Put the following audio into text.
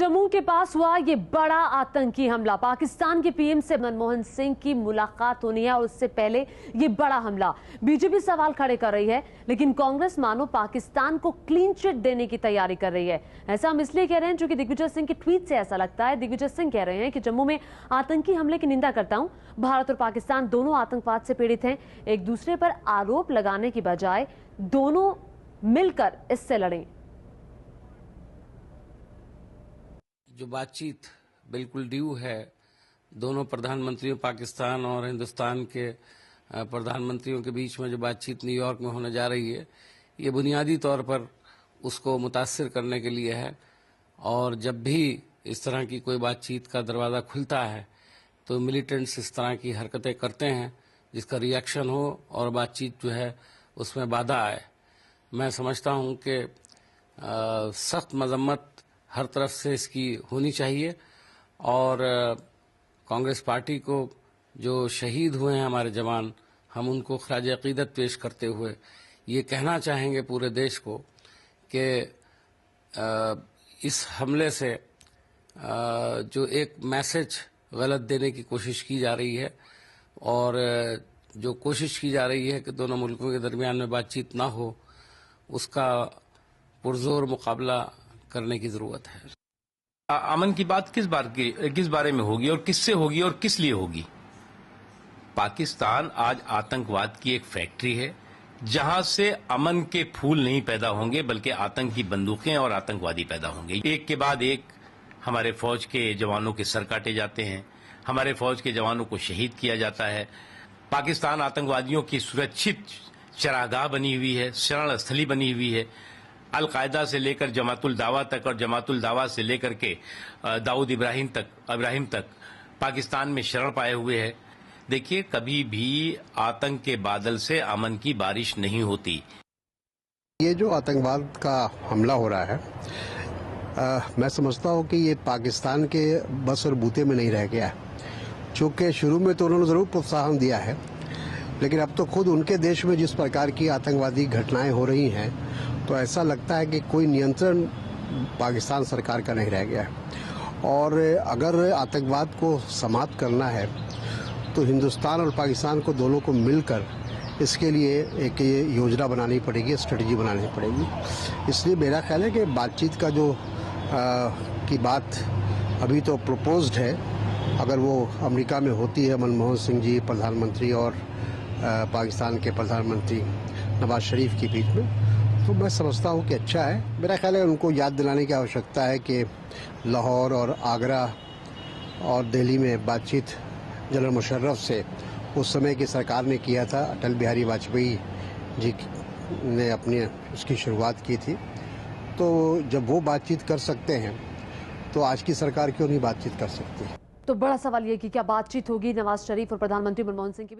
जम्मू के पास हुआ ये बड़ा आतंकी हमला। पाकिस्तान के पीएम से मनमोहन सिंह की मुलाकात होनी है और उससे पहले ये बड़ा हमला। बीजेपी सवाल खड़े कर रही है, लेकिन कांग्रेस मानो पाकिस्तान को क्लीन चिट देने की तैयारी कर रही है। ऐसा हम इसलिए कह रहे हैं क्योंकि दिग्विजय सिंह के ट्वीट से ऐसा लगता है। दिग्विजय सिंह कह रहे हैं कि जम्मू में आतंकी हमले की निंदा करता हूं। भारत और पाकिस्तान दोनों आतंकवाद से पीड़ित हैं। एक दूसरे पर आरोप लगाने की बजाय दोनों मिलकर इससे लड़ें। जो बातचीत बिल्कुल ड्यू है दोनों प्रधानमंत्रियों पाकिस्तान और हिंदुस्तान के प्रधानमंत्रियों के बीच में, जो बातचीत न्यूयॉर्क में होने जा रही है, ये बुनियादी तौर पर उसको मुतासिर करने के लिए है। और जब भी इस तरह की कोई बातचीत का दरवाज़ा खुलता है तो मिलिटेंट्स इस तरह की हरकतें करते हैं जिसका रिएक्शन हो और बातचीत जो है उसमें बाधा आए। मैं समझता हूँ कि सख्त मजम्मत हर तरफ से इसकी होनी चाहिए और कांग्रेस पार्टी को जो शहीद हुए हैं हमारे जवान, हम उनको खराज अकीदत पेश करते हुए ये कहना चाहेंगे पूरे देश को कि इस हमले से जो एक मैसेज गलत देने की कोशिश की जा रही है और जो कोशिश की जा रही है कि दोनों मुल्कों के दरमियान में बातचीत ना हो, उसका पुरजोर मुकाबला करने की जरूरत है। अमन की बात किस बारे में होगी और किससे होगी और किस लिए होगी? पाकिस्तान आज आतंकवाद की एक फैक्ट्री है जहां से अमन के फूल नहीं पैदा होंगे बल्कि आतंक की बंदूकें और आतंकवादी पैदा होंगे। एक के बाद एक हमारे फौज के जवानों के सर काटे जाते हैं, हमारे फौज के जवानों को शहीद किया जाता है। पाकिस्तान आतंकवादियों की सुरक्षित चरागाह बनी हुई है, शरण स्थली बनी हुई है। अल-कायदा से लेकर जमातुल दावा तक और जमातुल दावा से लेकर के दाऊद इब्राहिम तक पाकिस्तान में शरण पाए हुए है। देखिए, कभी भी आतंक के बादल से अमन की बारिश नहीं होती। ये जो आतंकवाद का हमला हो रहा है, मैं समझता हूँ कि ये पाकिस्तान के बस और बूते में नहीं रह गया है। चूँकि शुरू में तो उन्होंने ज़रूर प्रोत्साहन दिया है, लेकिन अब तो खुद उनके देश में जिस प्रकार की आतंकवादी घटनाएं हो रही हैं, तो ऐसा लगता है कि कोई नियंत्रण पाकिस्तान सरकार का नहीं रह गया है। और अगर आतंकवाद को समाप्त करना है तो हिंदुस्तान और पाकिस्तान को दोनों को मिलकर इसके लिए एक योजना बनानी पड़ेगी, स्ट्रेटजी बनानी पड़ेगी। इसलिए मेरा ख्याल है कि बातचीत का जो की बात अभी तो प्रपोज्ड है, अगर वो अमेरिका में होती है मनमोहन सिंह जी प्रधानमंत्री और पाकिस्तान के प्रधानमंत्री नवाज शरीफ के बीच में, तो मैं समझता हूँ कि अच्छा है। मेरा ख्याल है उनको याद दिलाने की आवश्यकता है कि लाहौर और आगरा और दिल्ली में बातचीत जनरल मुशर्रफ से उस समय की सरकार ने किया था। अटल बिहारी वाजपेयी जी ने अपनी उसकी शुरुआत की थी। तो जब वो बातचीत कर सकते हैं तो आज की सरकार क्यों नहीं बातचीत कर सकती? तो बड़ा सवाल ये कि क्या बातचीत होगी नवाज शरीफ और प्रधानमंत्री मनमोहन सिंह के बीच?